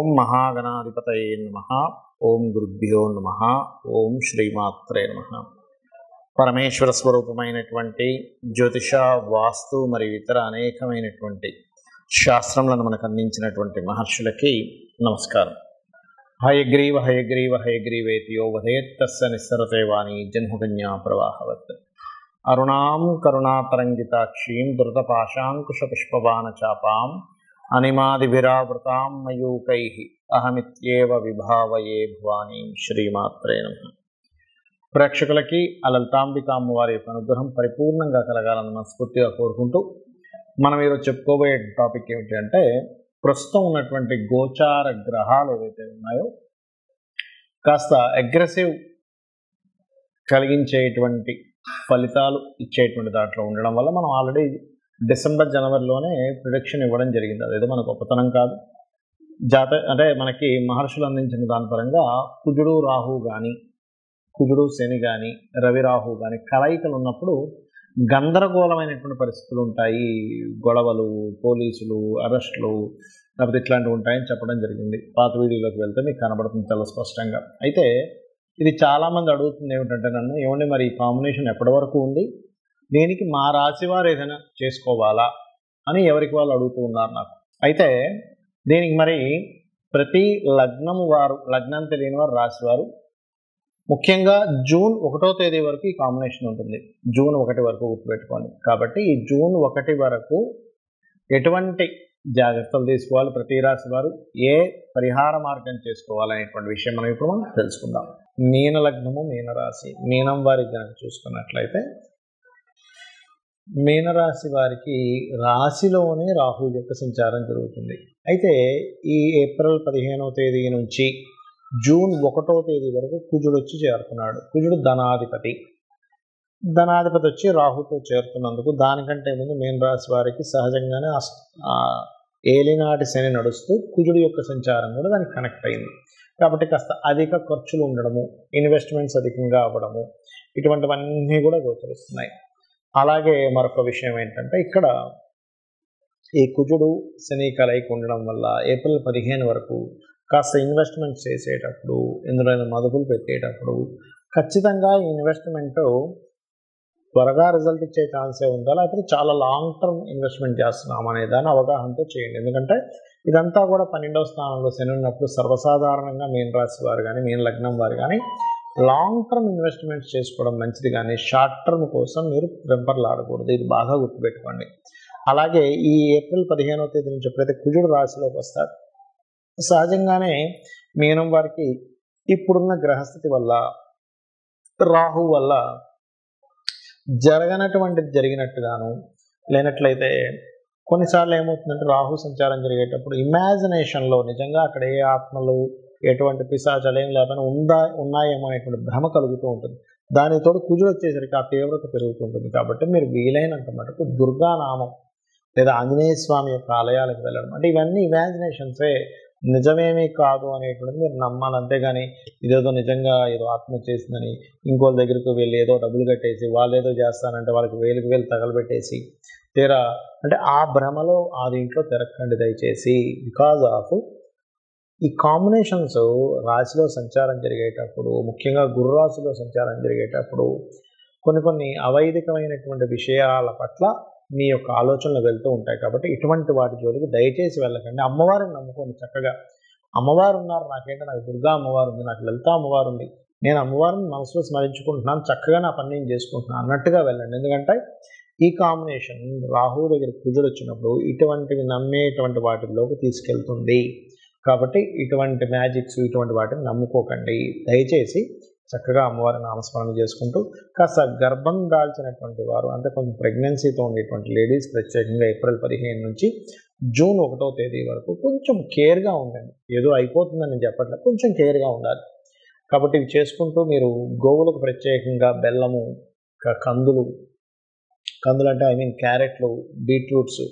ఓం మహాగణాధిపతయే నమః. ఓం గురుభ్యో నమః. ఓం శ్రీమాత్రే నమః. పరమేశ్వర స్వరూపమైనటువంటి జ్యోతిష, వాస్తు మరియు ఇతర అనేకమైనటువంటి శాస్త్రములను మనకు అందించినటువంటి మహర్షులకి నమస్కారం. హయగ్రీవ హయగ్రీవ హయగ్రీవేతి యో వదేత్ తస్య నిస్సరతే వాణి జన్మకన్యా ప్రవాహవత్. అరుణాం కరుణాతరంగితాక్షీం ధృతపాశాంకుశపుష్పబాణచాపాం అనిమాదిభిరావృతాం మయూకైః అహమిత్యేవ విభావయే భవానీం. శ్రీమాత్రే నమః. ప్రేక్షకులకి ఆ లలితాంబిక అమ్మవారి యొక్క అనుగ్రహం పరిపూర్ణంగా కలగాలని మనస్ఫూర్తిగా కోరుకుంటూ మనం ఈరోజు చెప్పుకోబోయే టాపిక్ ఏమిటి అంటే, ప్రస్తుతం ఉన్నటువంటి గోచార గ్రహాలు ఏవైతే ఉన్నాయో కాస్త అగ్రెసివ్ కలిగించేటువంటి ఫలితాలు ఇచ్చేటువంటి దాంట్లో ఉండడం వల్ల మనం ఆల్రెడీ డిసెంబర్ జనవరిలోనే ప్రిడిక్షన్ ఇవ్వడం జరిగింది. అదేదో మనకు గొప్పతనం కాదు. అంటే మనకి మహర్షులు అందించిన దాని పరంగా కుజుడు రాహు కానీ, కుజుడు శని కానీ, రవి రాహు కానీ కలయికలు ఉన్నప్పుడు గందరగోళమైనటువంటి పరిస్థితులు ఉంటాయి. గొడవలు, పోలీసులు, అరెస్టులు, లేకపోతే ఇట్లాంటివి ఉంటాయని చెప్పడం జరిగింది. పాత వీడియోలోకి వెళ్తే మీకు కనబడుతుంది చాలా స్పష్టంగా. అయితే ఇది చాలామంది అడుగుతుంది ఏమిటంటే, నన్ను ఏమండి మరి ఈ కాంబినేషన్ ఎప్పటి వరకు ఉంది, దీనికి మా రాశి వారు ఏదైనా చేసుకోవాలా అని ఎవరికి వాళ్ళు అడుగుతూ ఉన్నారు నాకు. అయితే దీనికి మరి ప్రతి లగ్నము వారు, లగ్నం తెలియని వారు, రాశి వారు ముఖ్యంగా జూన్ 1వ తేదీ వరకు ఈ కాంబినేషన్ ఉంటుంది. జూన్ 1 వరకు గుర్తుపెట్టుకోండి. కాబట్టి ఈ జూన్ 1 వరకు ఎటువంటి జాగ్రత్తలు తీసుకోవాలి, ప్రతి రాశి వారు ఏ పరిహార మార్గం చేసుకోవాలనేటువంటి విషయం మనం ఇప్పుడు తెలుసుకుందాం. మీన లగ్నము, మీన రాశి, మీనం వారికి కనుక చూసుకున్నట్లయితే మీనరాశి వారికి రాశిలోనే రాహు యొక్క సంచారం జరుగుతుంది. అయితే ఈ ఏప్రిల్ 15వ తేదీ నుంచి జూన్ 1వ తేదీ వరకు కుజుడు వచ్చి చేరుతున్నాడు. కుజుడు ధనాధిపతి వచ్చి రాహుతో చేరుతున్నందుకు దానికంటే ముందు మీనరాశి వారికి సహజంగానే ఏలినాటి శని నడుస్తూ కుజుడు యొక్క సంచారం కూడా దానికి కనెక్ట్ అయింది. కాబట్టి కాస్త అధిక ఖర్చులు ఉండడము, ఇన్వెస్ట్మెంట్స్ అధికంగా అవ్వడము, ఇటువంటివన్నీ కూడా గోచరిస్తున్నాయి. అలాగే మరొక విషయం ఏంటంటే, ఇక్కడ ఈ కుజుడు శని కలయిక ఉండడం వల్ల ఏప్రిల్ 15 వరకు కాస్త ఇన్వెస్ట్మెంట్ చేసేటప్పుడు, ఇందులో మదుపులు పెట్టేటప్పుడు ఖచ్చితంగా ఈ ఇన్వెస్ట్మెంట్ త్వరగా రిజల్ట్ ఇచ్చే ఛాన్సే ఉందా, లేకపోతే చాలా లాంగ్ టర్మ్ ఇన్వెస్ట్మెంట్ చేస్తున్నాం అనే దాన్ని అవగాహనతో చేయండి. ఎందుకంటే ఇదంతా కూడా 12వ స్థానంలో శని ఉన్నప్పుడు సర్వసాధారణంగా మీన రాశి వారు కానీ, మీన లగ్నం వారు కానీ లాంగ్ టర్మ్ ఇన్వెస్ట్మెంట్స్ చేసుకోవడం మంచిది, కానీ షార్ట్ టర్మ్ కోసం మీరు వెంపర్లాడకూడదు. ఇది బాగా గుర్తుపెట్టుకోండి. అలాగే ఈ ఏప్రిల్ 15వ తేదీ నుంచి ఎప్పుడైతే కుజుడు రాశిలోకి వస్తారు, సహజంగానే మీనం వారికి ఇప్పుడున్న గ్రహస్థితి వల్ల, రాహు వల్ల జరిగినట్టుగాను, లేనట్లయితే కొన్నిసార్లు ఏమవుతుందంటే రాహు సంచారం జరిగేటప్పుడు ఇమాజినేషన్లో నిజంగా అక్కడ ఏ ఆత్మలు, ఎటువంటి పిశాచాలు ఏం లేకపోయినా ఉన్నాయేమో అనేటువంటి భ్రమ కలుగుతూ ఉంటుంది. దానితో కుజుడు వచ్చేసరికి ఆ తీవ్రత పెరుగుతుంటుంది. కాబట్టి మీరు వీలైనంత మటుకు దుర్గానామం లేదా ఆంజనేయ స్వామి యొక్క ఆలయాలకు వెళ్ళడం, అంటే ఇవన్నీ ఇమాజినేషన్సే, నిజమేమీ కాదు అనేటువంటిది మీరు నమ్మాలి. అంతేగాని ఇదేదో నిజంగా ఏదో ఆత్మ చేసిందని ఇంకోళ్ళ దగ్గరికి వెళ్ళి ఏదో డబ్బులు కట్టేసి వాళ్ళు ఏదో చేస్తానంటే వాళ్ళకి వేలు తగలబెట్టేసి తీరా అంటే ఆ భ్రమలో ఆ దీంట్లో తిరగకండి దయచేసి. బికాజ్ ఆఫ్ ఈ కాంబినేషన్స్ రాశిలో సంచారం జరిగేటప్పుడు, ముఖ్యంగా గురు రాశిలో సంచారం జరిగేటప్పుడు కొన్ని అవైదికమైనటువంటి విషయాల పట్ల మీ యొక్క ఆలోచనలు వెళ్తూ ఉంటాయి. కాబట్టి ఇటువంటి వాటి జోలికి దయచేసి వెళ్ళకండి. అమ్మవారిని నమ్ముకోండి. చక్కగా అమ్మవారు ఉన్నారు, నాకేంటే నాకు దుర్గా అమ్మవారు ఉంది, నాకు లలిత అమ్మవారు ఉంది, నేను అమ్మవారిని మనసులో స్మరించుకుంటున్నాను, చక్కగా నా పని నేను చేసుకుంటున్నాను అన్నట్టుగా వెళ్ళండి. ఎందుకంటే ఈ కాంబినేషన్ రాహు దగ్గర కుజుడు వచ్చినప్పుడు ఇటువంటివి నమ్మేటువంటి వాటిలోకి తీసుకెళ్తుంది. కాబట్టి ఇటువంటి మ్యాజిక్స్, ఇటువంటి వాటిని నమ్ముకోకండి. దయచేసి చక్కగా అమ్మవారి నామస్మరణ చేసుకుంటూ కాస్త గర్భం దాల్చినటువంటి వారు, అంటే కొంచెం ప్రెగ్నెన్సీతో ఉండేటువంటి లేడీస్ ప్రత్యేకంగా ఏప్రిల్ 15 నుంచి జూన్ 1వ తేదీ వరకు కొంచెం కేర్గా ఉండండి. ఏదో అయిపోతుందని నేను చెప్పట్లేదు, కొంచెం కేర్గా ఉండాలి. కాబట్టి ఇవి చేసుకుంటూ మీరు గోవులకు ప్రత్యేకంగా బెల్లము, కందులు అంటే క్యారెట్లు, బీట్రూట్స్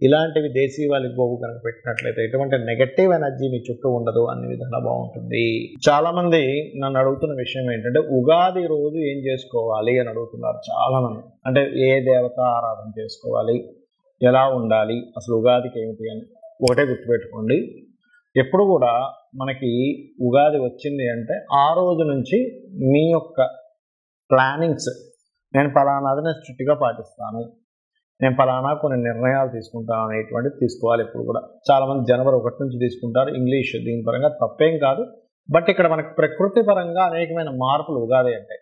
ఇలాంటివి దేశీవాళి గోవు కనుక పెట్టినట్లయితే ఎటువంటి నెగటివ్ ఎనర్జీ మీ చుట్టూ ఉండదు, అన్ని విధాలా బాగుంటుంది. చాలామంది నన్ను అడుగుతున్న విషయం ఏంటంటే, ఉగాది రోజు ఏం చేసుకోవాలి అని అడుగుతున్నారు చాలామంది. అంటే ఏ దేవత ఆరాధన చేసుకోవాలి, ఎలా ఉండాలి, అసలు ఉగాదికి ఏమిటి అని ఒకటే గుర్తుపెట్టుకోండి. ఎప్పుడు కూడా మనకి ఉగాది వచ్చింది అంటే ఆ రోజు నుంచి మీ యొక్క ప్లానింగ్స్, నేను ఫలానాది నేను స్ట్రిక్ట్గా పాటిస్తాను, నేను ఫలానా కొన్ని నిర్ణయాలు తీసుకుంటాను అనేటువంటిది తీసుకోవాలి. ఎప్పుడు కూడా చాలామంది జనవరి 1 నుంచి తీసుకుంటారు. ఇంగ్లీష్ దీని పరంగా తప్పేం కాదు. బట్ ఇక్కడ మనకి ప్రకృతి పరంగా అనేకమైన మార్పులు ఉగాది అంటే.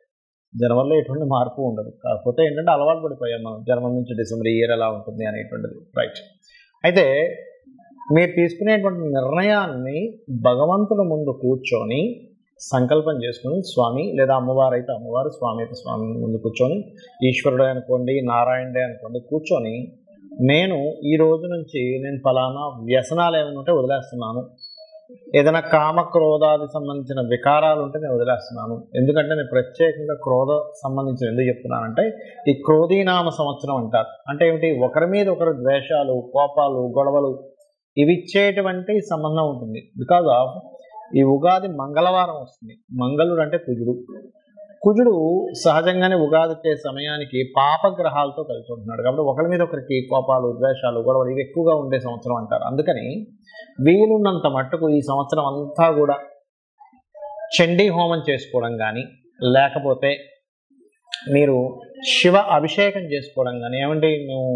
జనవరిలో ఎటువంటి మార్పు ఉండదు. కాకపోతే ఏంటంటే అలవాటు పడిపోయాం మనం, జనవరి నుంచి డిసెంబర్ ఇయర్ ఎలా ఉంటుంది అనేటువంటిది. రైట్. అయితే మీరు తీసుకునేటువంటి నిర్ణయాన్ని భగవంతుల ముందు కూర్చొని సంకల్పం చేసుకుని, స్వామి లేదా అమ్మవారు అయితే అమ్మవారు, స్వామి అయితే స్వామి ముందు కూర్చొని, ఈశ్వరుడే అనుకోండి, నారాయణుడే అనుకోండి, కూర్చొని నేను ఈ రోజు నుంచి నేను ఫలానా వ్యసనాలు ఏమైనా ఉంటే వదిలేస్తున్నాను, ఏదైనా కామక్రోధాది సంబంధించిన వికారాలు ఉంటే నేను వదిలేస్తున్నాను. ఎందుకంటే నేను ప్రత్యేకంగా క్రోధ సంబంధించిన ఎందుకు చెప్తున్నానంటే ఈ క్రోధీనామ సంవత్సరం అంటారు. అంటే ఏమిటి, ఒకరి మీద ఒకరు ద్వేషాలు, కోపాలు, గొడవలు ఇవి ఇచ్చేటువంటి సంబంధం ఉంటుంది. బికాజ్ ఆఫ్ ఈ ఉగాది మంగళవారం వస్తుంది. మంగళుడు అంటే కుజుడు. కుజుడు సహజంగానే ఉగాది వచ్చే సమయానికి పాపగ్రహాలతో కలిసి ఉంటున్నాడు. కాబట్టి ఒకరి మీద ఒకరికి కోపాలు, ద్వేషాలు, గొడవలు ఇవి ఎక్కువగా ఉండే సంవత్సరం అంటారు. అందుకని వీలున్నంత మట్టుకు ఈ సంవత్సరం అంతా కూడా చండీ హోమం చేసుకోవడం కానీ, లేకపోతే మీరు శివ అభిషేకం చేసుకోవడం కానీ, ఏమంటే నువ్వు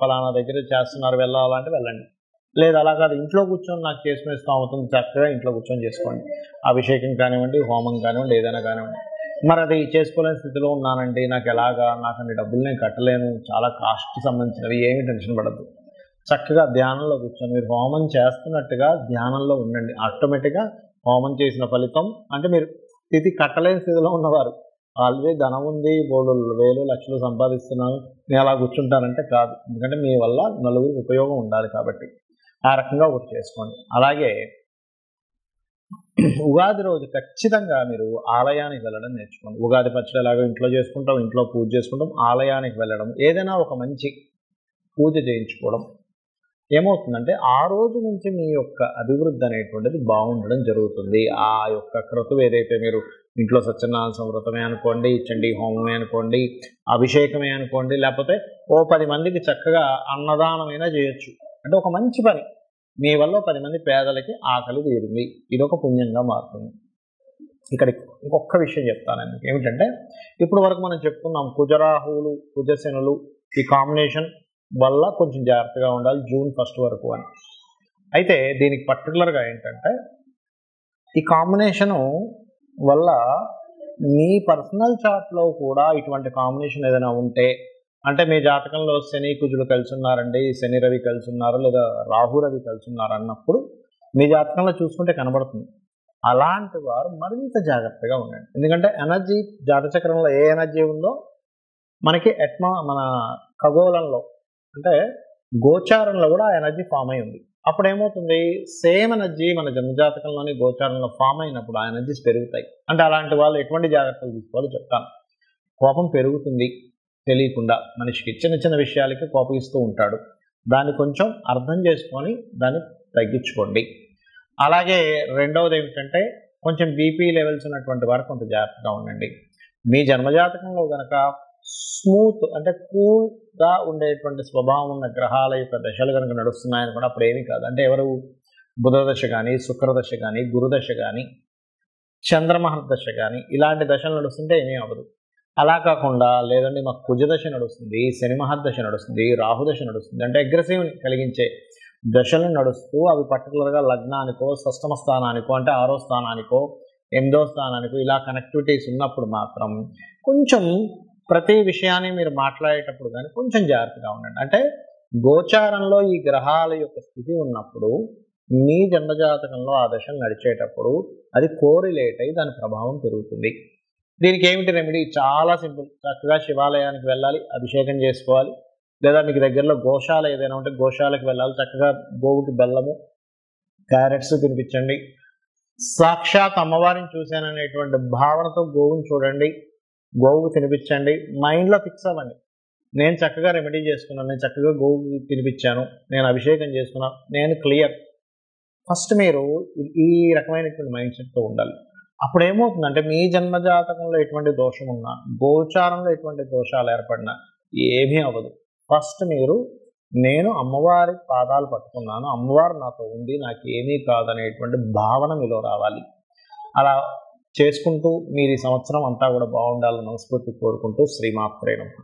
ఫలానా దగ్గర చేస్తున్నారు వెళ్ళాలంటే వెళ్ళండి, లేదు అలా కాదు ఇంట్లో కూర్చొని నాకు చేసుకునే స్తోమతం చక్కగా ఇంట్లో కూర్చొని చేసుకోండి. అభిషేకం కానివ్వండి, హోమం కానివ్వండి, ఏదైనా కానివ్వండి. మరి అది చేసుకోలేని స్థితిలో ఉన్నానండి, నాకు ఎలాగా, నాకు అన్ని డబ్బులు నేను కట్టలేను, చాలా కాస్ట్కి సంబంధించినవి, ఏమీ టెన్షన్ పడద్దు. చక్కగా ధ్యానంలో కూర్చొని మీరు హోమం చేస్తున్నట్టుగా ధ్యానంలో ఉండండి. ఆటోమేటిక్గా హోమం చేసిన ఫలితం అంటే మీరు స్థితి కట్టలేని స్థితిలో ఉన్నవారు, ఆల్రెడీ ధనం ఉంది, బోర్డు వేలు లక్షలు సంపాదిస్తున్నాను, నేను అలా కూర్చుంటానంటే కాదు. ఎందుకంటే మీ వల్ల నలుగురికి ఉపయోగం ఉండాలి కాబట్టి ఆ రకంగా ఒకటి చేసుకోండి. అలాగే ఉగాది రోజు ఖచ్చితంగా మీరు ఆలయానికి వెళ్ళడం నేర్చుకోండి. ఉగాది పచ్చడి ఎలాగో ఇంట్లో చేసుకుంటాం, ఇంట్లో పూజ చేసుకుంటాం, ఆలయానికి వెళ్ళడం, ఏదైనా ఒక మంచి పూజ చేయించుకోవడం ఏమవుతుందంటే ఆ రోజు నుంచి మీ యొక్క అభివృద్ధి అనేటువంటిది బాగుండడం జరుగుతుంది. ఆ యొక్క క్రతువు ఏదైతే మీరు ఇంట్లో సత్యనారాయణ వ్రతమే అనుకోండి, చండీ హోమమే అనుకోండి, అభిషేకమే అనుకోండి, లేకపోతే ఓ 10 మందికి చక్కగా అన్నదానమైనా చేయొచ్చు. అంటే ఒక మంచి పని, మీ వల్ల 10 మంది పేదలకి ఆకలి తీరింది, ఇది ఒక పుణ్యంగా మారుతుంది. ఇక్కడ ఇంకొక విషయం చెప్తాను ఏమిటంటే, ఇప్పుడు వరకు మనం చెప్పుకున్నాం కుజరాహువులు, కుజశనులు ఈ కాంబినేషన్ వల్ల కొంచెం జాగ్రత్తగా ఉండాలి జూన్ 1 వరకు అని. అయితే దీనికి పర్టికులర్గా ఏంటంటే ఈ కాంబినేషను వల్ల మీ పర్సనల్ చార్ట్లో కూడా ఇటువంటి కాంబినేషన్ ఏదైనా ఉంటే, అంటే మీ జాతకంలో శని కుజుడు కలిసి ఉన్నారండి, శని రవి కలిసి ఉన్నారు, లేదా రాహు రవి కలిసి ఉన్నారు అన్నప్పుడు మీ జాతకంలో చూసుకుంటే కనబడుతుంది. అలాంటి వారు మరింత జాగ్రత్తగా ఉండండి. ఎందుకంటే ఎనర్జీ జాతచక్రంలో ఏ ఎనర్జీ ఉందో మనకి మన ఖగోళంలో అంటే గోచారంలో కూడా ఆ ఎనర్జీ ఫామ్ అయి ఉంది. అప్పుడు ఏమవుతుంది, సేమ్ ఎనర్జీ మన జన్మజాతకంలోని గోచారంలో ఫామ్ అయినప్పుడు ఆ ఎనర్జీస్ పెరుగుతాయి. అంటే అలాంటి వాళ్ళు ఎటువంటి జాగ్రత్తలు తీసుకోవాలో చెప్తాను. కోపం పెరుగుతుంది తెలియకుండా, మనిషికి చిన్న చిన్న విషయాలకి కోపగిస్తూ ఉంటాడు. దాన్ని కొంచెం అర్థం చేసుకొని దాన్ని తగ్గించుకోండి. అలాగే రెండవది ఏమిటంటే కొంచెం బీపీ లెవెల్స్ ఉన్నటువంటి వారు కొంత జాగ్రత్తగా ఉండండి. మీ జన్మజాతకంలో కనుక స్మూత్ అంటే కూల్గా ఉండేటువంటి స్వభావం ఉన్న గ్రహాల యొక్క దశలు కనుక నడుస్తున్నాయని కూడా అప్పుడు ఏమీ కాదు. అంటే ఎవరు బుధదశ కానీ, శుక్రదశ కానీ, గురుదశ కానీ, చంద్రమహర్దశ కానీ ఇలాంటి దశలు నడుస్తుంటే ఏమీ అవ్వదు. అలా కాకుండా లేదండి మాకు కుజదశ నడుస్తుంది, శని మహర్దశ నడుస్తుంది, రాహుదశ నడుస్తుంది అంటే అగ్రెసివ్ కలిగించే దశలు నడుస్తూ అవి పర్టికులర్గా లగ్నానికో, షష్టమ స్థానానికో అంటే 6వ స్థానానికో, 8వ స్థానానికో ఇలా కనెక్టివిటీస్ ఉన్నప్పుడు మాత్రం కొంచెం ప్రతి విషయాన్ని మీరు మాట్లాడేటప్పుడు కానీ కొంచెం జాగ్రత్తగా ఉండండి. అంటే గోచారంలో ఈ గ్రహాల యొక్క స్థితి ఉన్నప్పుడు మీ జన్మజాతకంలో ఆ దశలు నడిచేటప్పుడు అది కోరిలేట్ అయి దాని ప్రభావం పెరుగుతుంది. దీనికి ఏమిటి రెమెడీ, చాలా సింపుల్. చక్కగా శివాలయానికి వెళ్ళాలి, అభిషేకం చేసుకోవాలి, లేదా మీకు దగ్గరలో గోశాల ఏదైనా ఉంటే గోశాలకు వెళ్ళాలి, చక్కగా గోవుకి బెల్లము, క్యారెట్స్ తినిపించండి. సాక్షాత్ అమ్మవారిని చూశాననేటువంటి భావనతో గోవుని చూడండి, గోవుకు తినిపించండి. మైండ్లో ఫిక్స్ అవ్వండి, నేను చక్కగా రెమెడీ చేసుకున్నాను, నేను చక్కగా గోవుకి తినిపించాను, నేను అభిషేకం చేసుకున్నాను, నేను క్లియర్. ఫస్ట్ మీరు ఈ రకమైనటువంటి మైండ్ సెట్తో ఉండాలి. అప్పుడు ఏమవుతుందంటే మీ జన్మజాతకంలో ఎటువంటి దోషం ఉన్నా, గోచారంలో ఎటువంటి దోషాలు ఏర్పడినా ఏమీ అవ్వదు. ఫస్ట్ మీరు నేను అమ్మవారి పాదాలు పట్టుకున్నాను, అమ్మవారు నాతో ఉంది, నాకు ఏమీ కాదనేటువంటి భావన మీలో రావాలి. అలా చేసుకుంటూ మీరు ఈ సంవత్సరం అంతా కూడా బాగుండాలని మనస్ఫూర్తి కోరుకుంటూ శ్రీమాత్రే నమః.